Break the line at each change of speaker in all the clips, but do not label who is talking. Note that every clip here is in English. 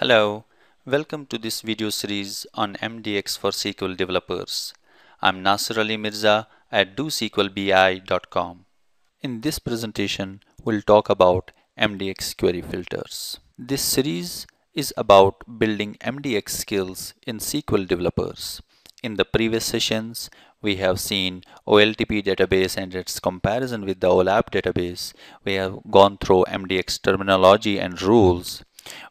Hello, welcome to this video series on MDX for SQL developers. I'm Nasir Ali Mirza at DoSQLBI.com. In this presentation, we'll talk about MDX query filters. This series is about building MDX skills in SQL developers. In the previous sessions, we have seen OLTP database and its comparison with the OLAP database. We have gone through MDX terminology and rules.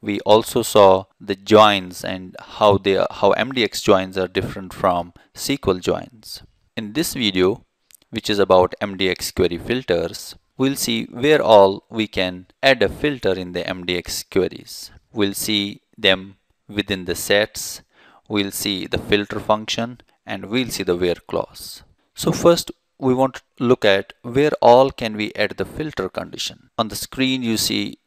We also saw the joins and how MDX joins are different from SQL joins. In this video, which is about MDX query filters, we'll see where all we can add a filter in the MDX queries. We'll see them within the sets, we'll see the filter function, and we'll see the where clause. So first, we want to look at where all can we add the filter condition. On the screen, you see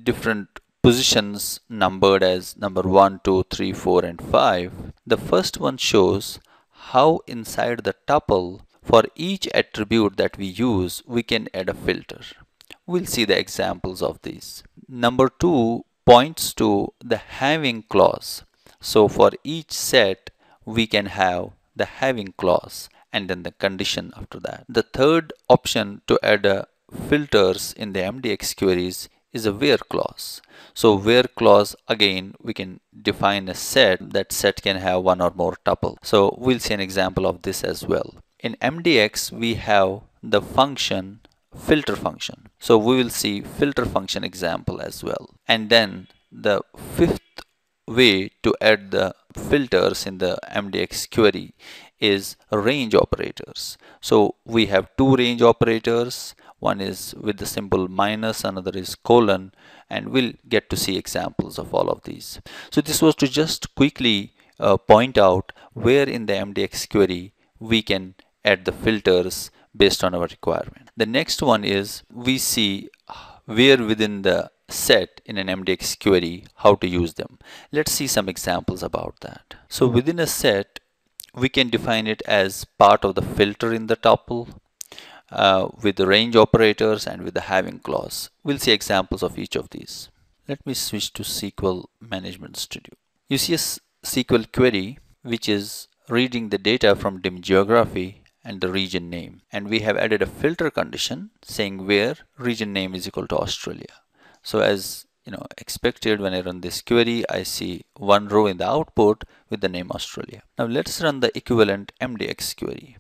different positions numbered as number 1, 2, 3, 4, and 5. The first one shows how inside the tuple for each attribute that we use, we can add a filter. We'll see the examples of these. Number 2 points to the having clause. So for each set, we can have the having clause and then the condition after that. The third option to add filters in the MDX queries is a where clause. So where clause, again, we can define a set. That set can have one or more tuple. So we'll see an example of this as well. In MDX, we have the function filter function. So we will see filter function example as well. And then the fifth way to add the filters in the MDX query is range operators. So we have two range operators. One is with the symbol minus, another is colon, and we'll get to see examples of all of these. So this was to just quickly point out where in the MDX query we can add the filters based on our requirement. The next one is we see where within the set in an MDX query how to use them. Let's see some examples about that. So within a set, we can define it as part of the filter in the tuple with the range operators and with the having clause. We'll see examples of each of these. Let me switch to SQL Management Studio. You see a SQL query which is reading the data from dim geography and the region name, and we have added a filter condition saying where region name is equal to Australia. So as expected, when I run this query, I see one row in the output with the name Australia. Now let's run the equivalent MDX query.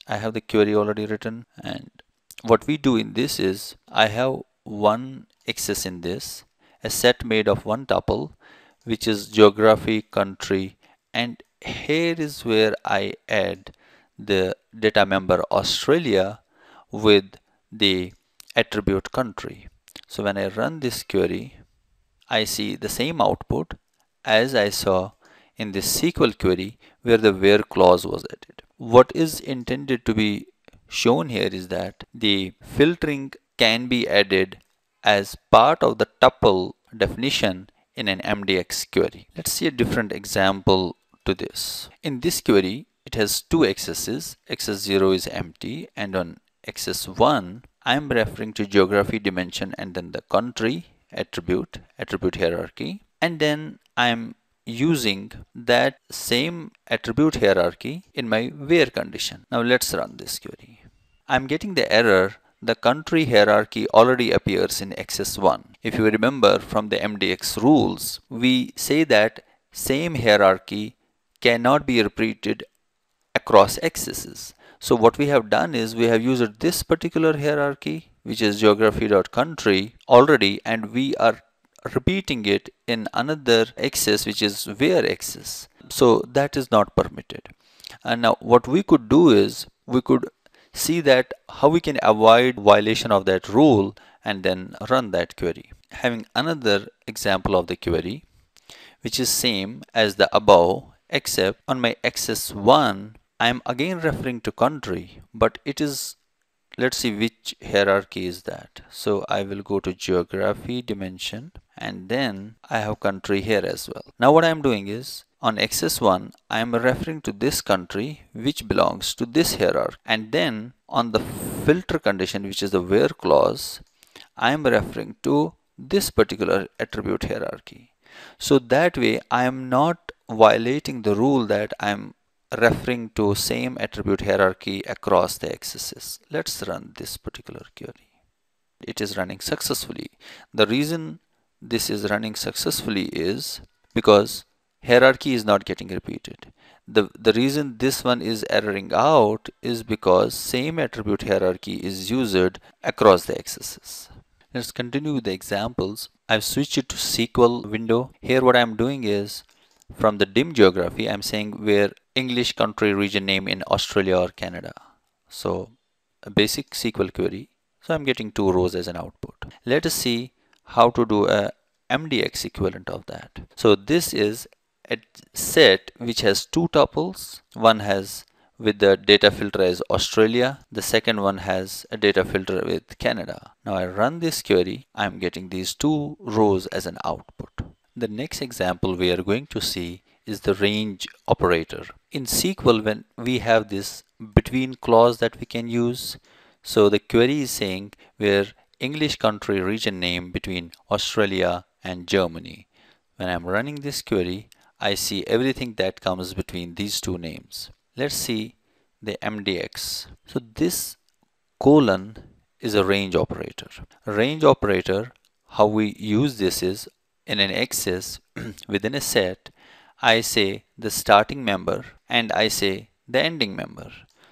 I have the query already written, and what we do in this is I have one access in this, a set made of one tuple, which is geography, country, and here is where I add the data member Australia with the attribute country. So when I run this query, I see the same output as I saw in this SQL query where the where clause was added. What is intended to be shown here is that the filtering can be added as part of the tuple definition in an MDX query. Let's see a different example to this. In this query, it has two accesses. Access 0 is empty, and on access 1, I am referring to geography dimension and then the country attribute hierarchy, and then I am using that same attribute hierarchy in my where condition. Now let's run this query. I'm getting the error the country hierarchy already appears in access 1. If you remember from the MDX rules, we say that same hierarchy cannot be repeated across accesses. So what we have done is we have used this particular hierarchy, which is geography.country already, and we are repeating it in another access, which is where access. So that is not permitted. And now what we could do is we could see that how we can avoid violation of that rule and then run that query. Having another example of the query, which is same as the above, except on my access 1, I am again referring to country, but it is, let's see which hierarchy is that. So I will go to geography dimension, and then I have country here as well. Now what I am doing is on access 1, I am referring to this country which belongs to this hierarchy, and then on the filter condition, which is the where clause, I am referring to this particular attribute hierarchy. So that way I am not violating the rule that I'm referring to same attribute hierarchy across the accesses. Let's run this particular query. It is running successfully. The reason this is running successfully is because hierarchy is not getting repeated. The reason this one is erroring out is because same attribute hierarchy is used across the accesses. Let's continue with the examples. I've switched it to SQL window. Here what I'm doing is from the dim geography, I'm saying where English country region name in Australia or Canada. So a basic SQL query. So I'm getting 2 rows as an output. Let us see how to do a MDX equivalent of that. So this is a set which has 2 tuples. One has with the data filter as Australia. The second one has a data filter with Canada. Now I run this query. I'm getting these 2 rows as an output. The next example we are going to see is the range operator. In SQL, when we have this between clause that we can use, so the query is saying where English country region name between Australia and Germany. When I'm running this query, I see everything that comes between these 2 names. Let's see the MDX. So this colon is a range operator. Range operator, how we use this is in an access within a set, I say the starting member and I say the ending member.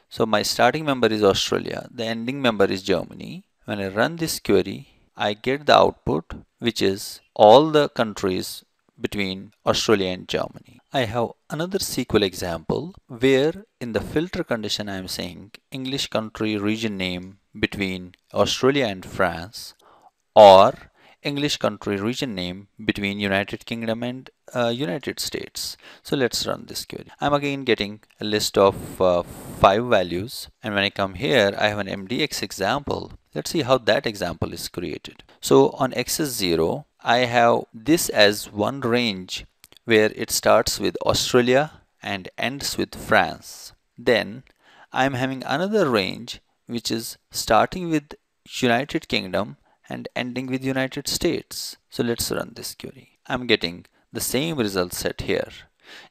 So my starting member is Australia, the ending member is Germany. When I run this query, I get the output which is all the countries between Australia and Germany. I have another SQL example where in the filter condition I am saying English country region name between Australia and France or English country region name between United Kingdom and United States. So let's run this query. I'm again getting a list of 5 values, and when I come here I have an MDX example. Let's see how that example is created. So on access 0 I have this as one range where it starts with Australia and ends with France. Then I'm having another range which is starting with United Kingdom and ending with United States. So let's run this query. I'm getting the same result set here.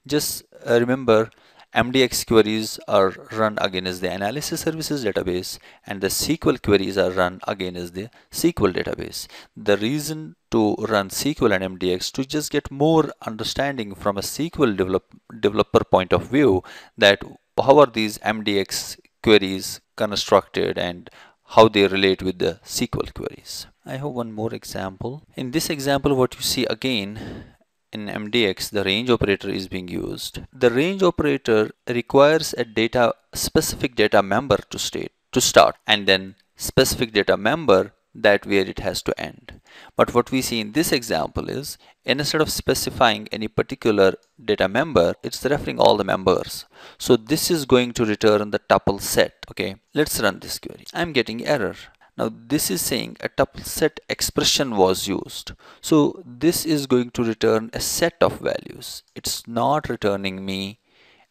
Just remember MDX queries are run against the analysis services database and the SQL queries are run against the SQL database. The reason to run SQL and MDX to just get more understanding from a SQL developer point of view that how are these MDX queries constructed and how they relate with the SQL queries. I have one more example. In this example, what you see again in MDX, the range operator is being used. The range operator requires a specific data member to start, and then specific data member that where it has to end. But what we see in this example is instead of specifying any particular data member, it's referring all the members. So this is going to return the tuple set. Okay, let's run this query. I'm getting error. Now this is saying a tuple set expression was used. So this is going to return a set of values. It's not returning me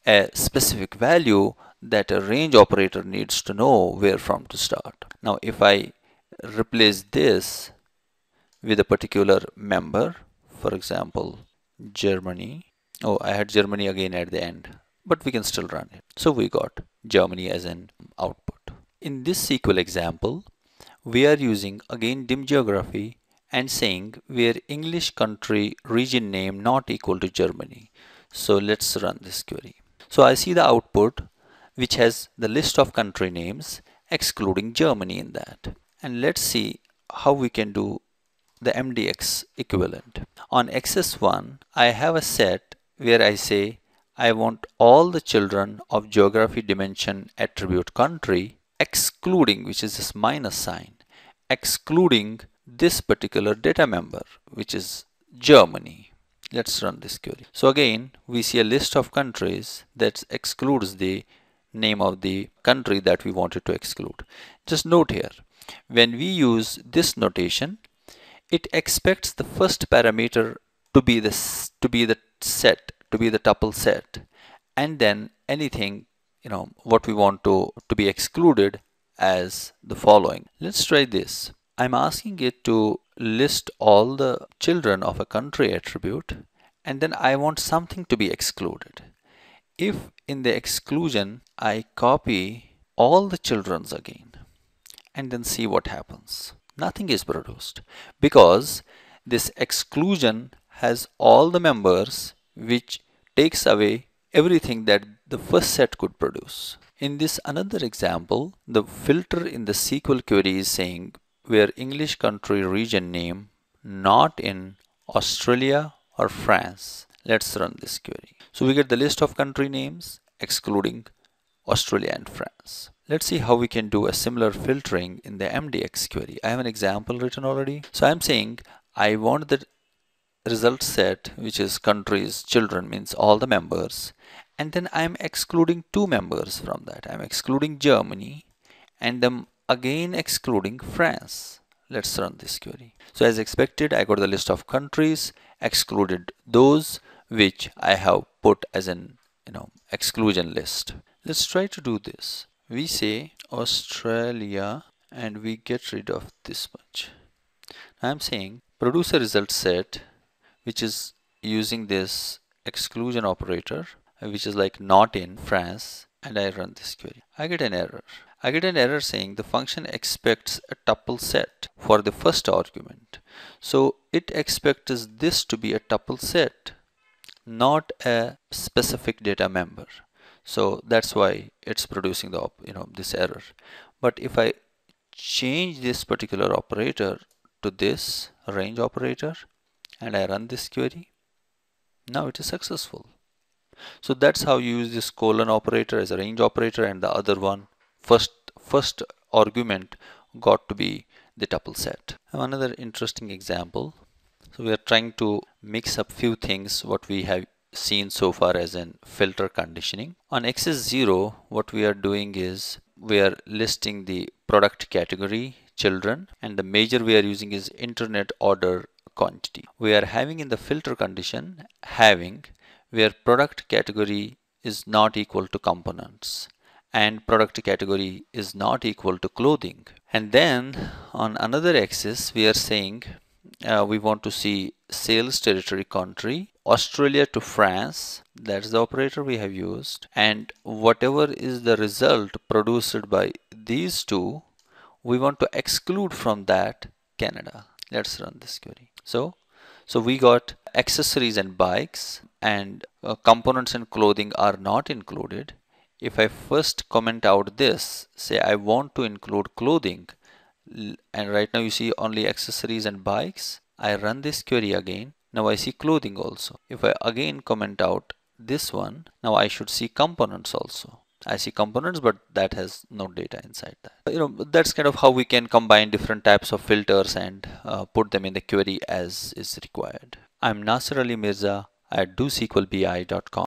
a specific value that a range operator needs to know where from to start. Now if I replace this with a particular member, for example Germany. Oh, I had Germany again at the end, but we can still run it. So we got Germany as an output. In this SQL example, we are using again dim geography and saying where English country region name not equal to Germany. So let's run this query. So I see the output which has the list of country names excluding Germany in that. And let's see how we can do the MDX equivalent. On access 1, I have a set where I say I want all the children of geography dimension attribute country excluding, which is this minus sign, excluding this particular data member, which is Germany. Let's run this query. So again, we see a list of countries that excludes the name of the country that we wanted to exclude. Just note here, when we use this notation, it expects the first parameter to be the tuple set, and then anything what we want to be excluded as the following. Let's try this. I'm asking it to list all the children of a country attribute, and then I want something to be excluded. If in the exclusion I copy all the children's again and then see what happens, nothing is produced because this exclusion has all the members, which takes away everything that the first set could produce. In this another example, the filter in the SQL query is saying where English country region name not in Australia or France. Let's run this query. So we get the list of country names excluding Australia and France. Let's see how we can do a similar filtering in the MDX query. I have an example written already. So I'm saying I want the result set, which is countries, children means all the members, and then I'm excluding two members from that. I'm excluding Germany and I'm again excluding France. Let's run this query. So as expected, I got the list of countries, excluded those which I have put as an exclusion list. Let's try to do this. We say Australia and we get rid of this much. I'm saying produce a result set which is using this exclusion operator, which is like not in France, and I run this query. I get an error. I get an error saying the function expects a tuple set for the first argument. So it expects this to be a tuple set, not a specific data member. So that's why it's producing the this error. But if I change this particular operator to this range operator and I run this query, now it is successful. So that's how you use this colon operator as a range operator, and the other one first argument got to be the tuple set. Now another interesting example. So we are trying to mix up few things what we have seen so far as in filter conditioning. On x is 0, what we are doing is we are listing the product category children, and the measure we are using is internet order quantity. We are having in the filter condition having where product category is not equal to components and product category is not equal to clothing. And then on another axis we are saying we want to see sales territory country, Australia to France, that's the operator we have used, and whatever is the result produced by these two, we want to exclude from that Canada. Let's run this query. So we got accessories and bikes, and components and clothing are not included. If I first comment out this, say I want to include clothing, and right now you see only accessories and bikes. I run this query again. Now I see clothing also. If I again comment out this one, now I should see components also. I see components, but that has no data inside that. That's kind of how we can combine different types of filters and put them in the query as is required. I'm Nasir Ali Mirza at DoSQLBI.com.